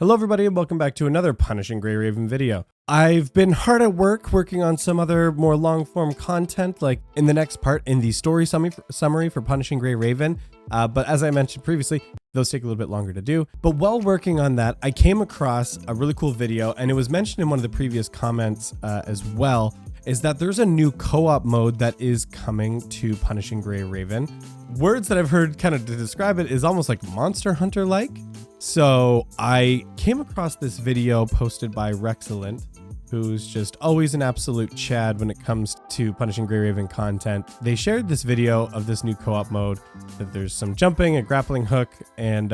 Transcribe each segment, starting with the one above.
Hello everybody and welcome back to another Punishing Grey Raven video. I've been hard at work working on some other more long form content, like in the next part in the story summary for Punishing Grey Raven. But as I mentioned previously, those take a little bit longer to do. But while working on that, I came across a really cool video, and it was mentioned in one of the previous comments as well, is that there's a new co-op mode that is coming to Punishing Grey Raven. Words that I've heard kind of to describe it is almost like Monster Hunter-like. So I came across this video posted by Rexcellent, who's just always an absolute chad when it comes to Punishing Grey Raven content. They shared this video of this new co-op mode, that there's some jumping, a grappling hook, and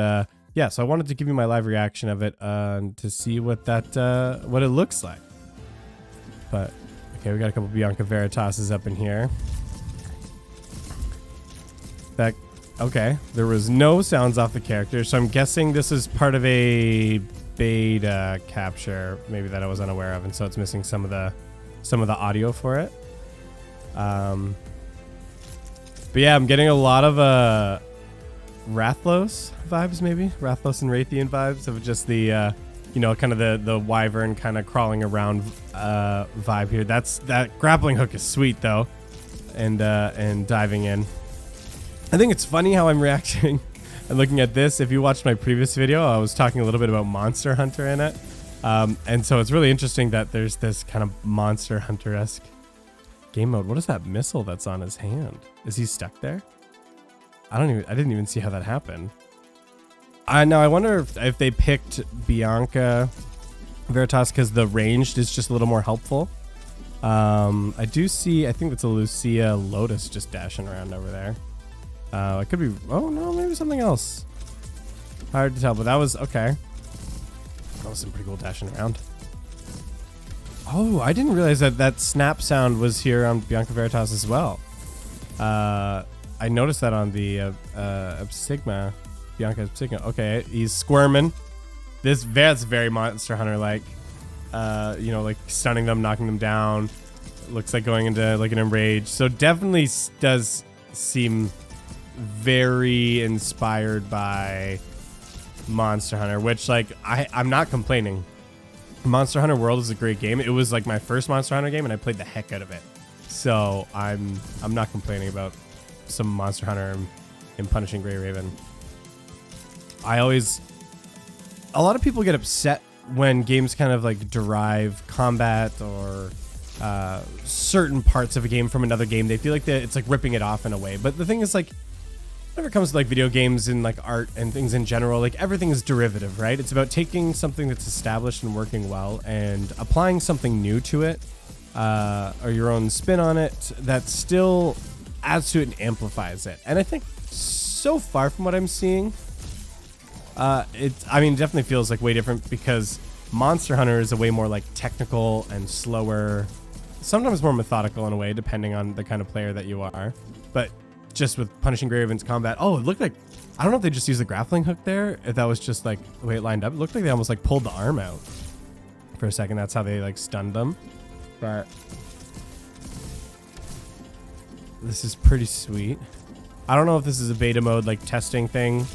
yeah, so I wanted to give you my live reaction of it to see what what it looks like. But okay, we got a couple Bianca Veritasi's up in here. Okay, there was no sounds off the character, so I'm guessing this is part of a beta capture, maybe that I was unaware of, and so it's missing some of the audio for it. But yeah, I'm getting a lot of Rathlos vibes, maybe Rathlos and Raytheon vibes of just the you know, kind of the wyvern kind of crawling around vibe here. That grappling hook is sweet though, and diving in. I think it's funny how I'm reacting and looking at this. If you watched my previous video, I was talking a little bit about Monster Hunter in it. And so it's really interesting that there's this kind of Monster Hunter-esque game mode. What is that missile that's on his hand? Is he stuck there? I didn't even see how that happened. Now I wonder if they picked Bianca Veritas because the ranged is just a little more helpful. I do see, I think it's a Lucia Lotus just dashing around over there. It could be, oh no, maybe something else. Hard to tell, but that was okay. That was some pretty cool dashing around. Oh, I didn't realize that snap sound was here on Bianca Veritas as well. I noticed that on the Sigma, Bianca Sigma. Okay, he's squirming. That's very Monster Hunter-like. You know, like stunning them, knocking them down. Looks like going into like an enrage. So definitely does seem very inspired by Monster Hunter, which like I'm not complaining. Monster Hunter World is a great game. It was like my first Monster Hunter game and I played the heck out of it. So I'm not complaining about some Monster Hunter in Punishing Grey Raven. A lot of people get upset when games kind of like derive combat or certain parts of a game from another game. They feel like it's like ripping it off in a way. But the thing is, like, whenever it comes to like video games and like art and things in general, like everything is derivative, right? It's about taking something that's established and working well and applying something new to it, or your own spin on it that still adds to it and amplifies it. And I think so far from what I'm seeing, I mean, it definitely feels like way different because Monster Hunter is a way more like technical and slower, sometimes more methodical in a way, depending on the kind of player that you are. But just with Punishing Grey Raven's combat, oh, it looked like, I don't know if they just used the grappling hook there, if that was just like the way it lined up. It looked like they almost like pulled the arm out for a second. That's how they like stunned them. But this is pretty sweet. I don't know if this is a beta mode like testing thing,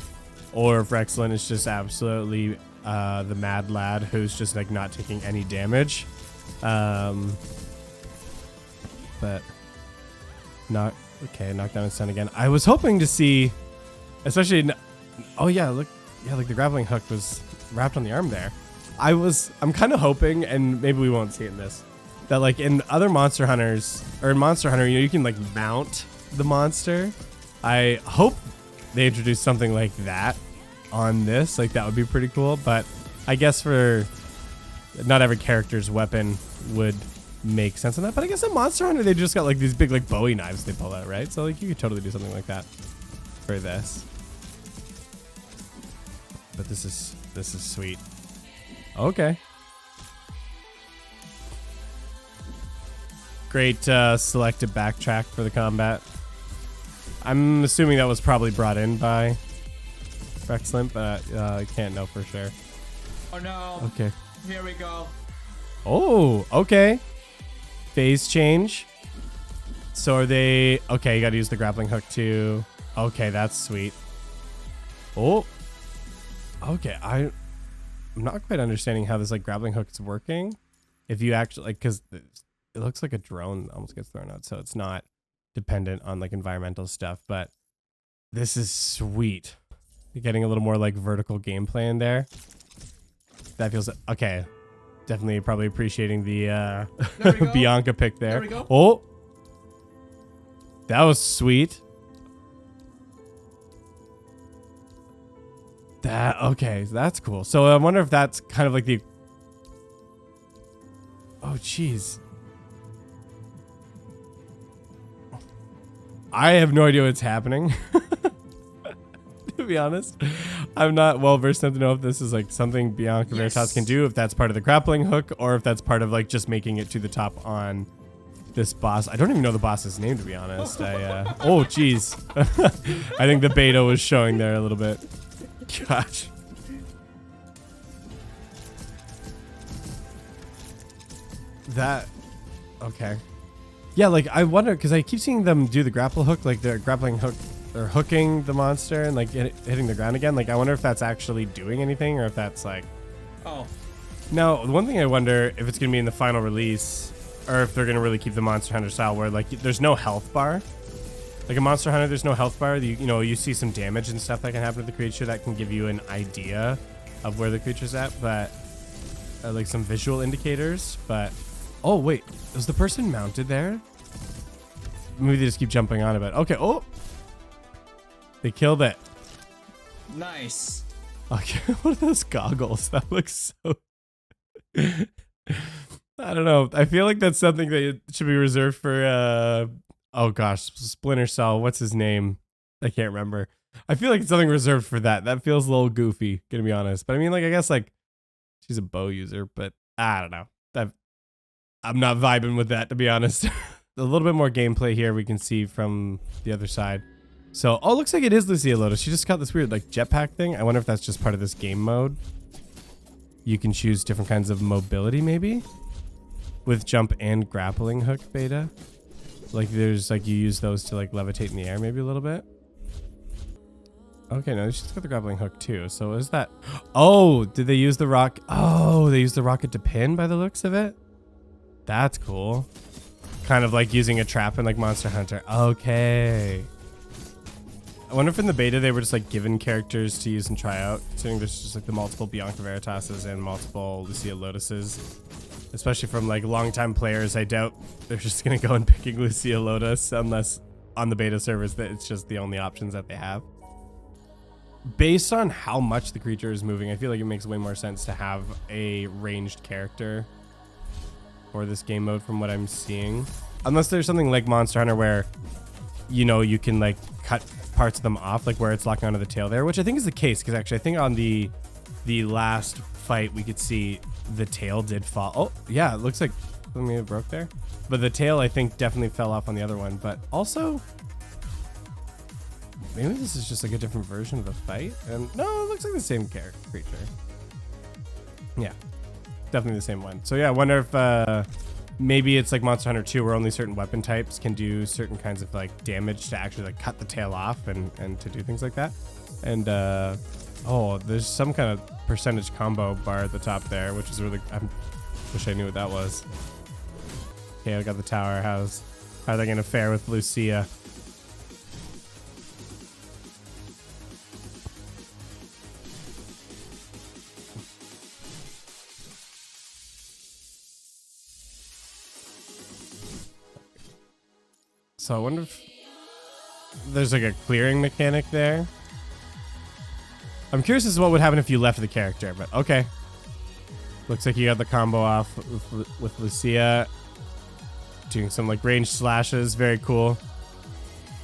or if Rexcellent is just absolutely the mad lad who's just like not taking any damage. But not okay. Knockdown and stun again. I was hoping to see, especially. Oh yeah, look, yeah, like the grappling hook was wrapped on the arm there. I'm kind of hoping, and maybe we won't see it in this, that like in other Monster Hunters or in Monster Hunter, you know, you can like mount the monster. I hope they introduce something like that on this. Like that would be pretty cool. But I guess for not every character's weapon would make sense in that. But I guess in Monster Hunter they just got like these big like Bowie knives they pull out, right? So like you could totally do something like that for this. But this is sweet. Okay. Great selective backtrack for the combat. I'm assuming that was probably brought in by Rexcellent, but I can't know for sure. Oh no. Okay. Here we go. Oh, okay. Phase change. So are they... Okay, you gotta use the grappling hook too. Okay, that's sweet. Oh. Okay, I'm not quite understanding how this like grappling hook is working. If you actually like, because it looks like a drone almost gets thrown out, so it's not dependent on like environmental stuff. But this is sweet. You're getting a little more like vertical gameplay in there. That feels okay. Definitely probably appreciating the Bianca pick there. There we go. Oh, that was sweet. Okay, that's cool. So I wonder if that's kind of like the. Oh, jeez. I have no idea what's happening. To be honest, I'm not well versed enough to know if this is like something Bianca Veritas can do, if that's part of the grappling hook, or if that's part of like just making it to the top on this boss. I don't even know the boss's name, to be honest. Oh, jeez. I think the beta was showing there a little bit. Gosh. Okay. Yeah, like I wonder, because I keep seeing them do the grapple hook, like they're grappling hook, or hooking the monster and like hitting the ground again. Like I wonder if that's actually doing anything, or if that's like. Oh. Now, the one thing I wonder if it's gonna be in the final release, or if they're gonna really keep the Monster Hunter style, where like there's no health bar. Like a Monster Hunter, there's no health bar. You know, you see some damage and stuff that can happen to the creature that can give you an idea of where the creature's at, but like some visual indicators. But oh wait, is the person mounted there? Maybe they just keep jumping on it. Okay. Oh, they killed it. Nice. Okay, what are those goggles? That looks so. I don't know. I feel like that's something that should be reserved for. Oh gosh, Splinter Cell. What's his name? I can't remember. I feel like it's something reserved for that. That feels a little goofy, gonna be honest. But I mean, like, I guess like she's a bow user, but I don't know. I'm not vibing with that, to be honest. A little bit more gameplay here we can see from the other side. So, oh, it looks like it is Lucia Lotus. She just got this weird like jetpack thing. I wonder if that's just part of this game mode. You can choose different kinds of mobility, maybe, with jump and grappling hook beta. Like there's like you use those to like levitate in the air, maybe a little bit. Okay, no, she's got the grappling hook too. So is that? Oh, did they use the rock? Oh, they used the rocket to pin by the looks of it. That's cool. Kind of like using a trap in like Monster Hunter. Okay. I wonder if in the beta they were just like given characters to use and try out, considering there's just like the multiple Bianca Veritases and multiple Lucia Lotuses. Especially from like longtime players, I doubt they're just gonna go and picking Lucia Lotus unless on the beta servers that it's just the only options that they have. Based on how much the creature is moving, I feel like it makes way more sense to have a ranged character for this game mode from what I'm seeing. Unless there's something like Monster Hunter where, you know, you can like cut parts of them off, like where it's locking onto the tail there, which I think is the case, because actually I think on the last fight we could see the tail did fall. Oh yeah, it looks like maybe it broke there, but the tail I think definitely fell off on the other one. But also maybe this is just like a different version of the fight, and no, it looks like the same creature. Yeah, definitely the same one. So yeah, I wonder if maybe it's like Monster Hunter 2 where only certain weapon types can do certain kinds of like damage to actually like cut the tail off and to do things like that. And oh, there's some kind of percentage combo bar at the top there, which is really, I wish I knew what that was. Okay, I got the tower. How are they gonna fare with Lucia? So I wonder if there's like a clearing mechanic there. I'm curious as to what would happen if you left the character, but okay. Looks like you got the combo off with Lucia. Doing some like ranged slashes, very cool.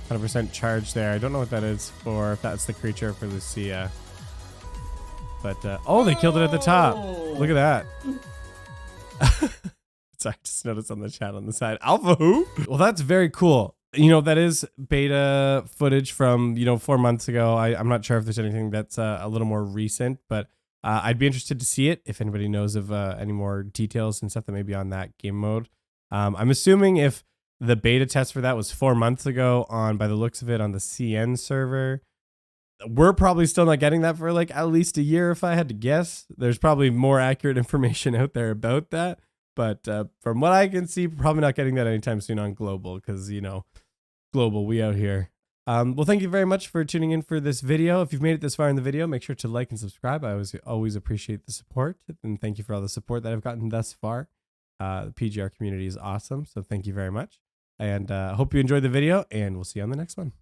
100% charge there. I don't know what that is for, if that's the creature for Lucia. But, oh, they killed it at the top. Look at that. Sorry, I just noticed on the chat on the side. Alpha who? Well, that's very cool. You know, that is beta footage from, 4 months ago. I'm not sure if there's anything that's a little more recent, but I'd be interested to see it if anybody knows of any more details and stuff that may be on that game mode. I'm assuming if the beta test for that was 4 months ago by the looks of it, on the CN server, we're probably still not getting that for like at least a year, if I had to guess. There's probably more accurate information out there about that. But from what I can see, probably not getting that anytime soon on global because, you know, global, we out here. Well, thank you very much for tuning in for this video. If you've made it this far in the video, make sure to like and subscribe. I always appreciate the support. And thank you for all the support that I've gotten thus far. The PGR community is awesome. So thank you very much. And hope you enjoyed the video, and we'll see you on the next one.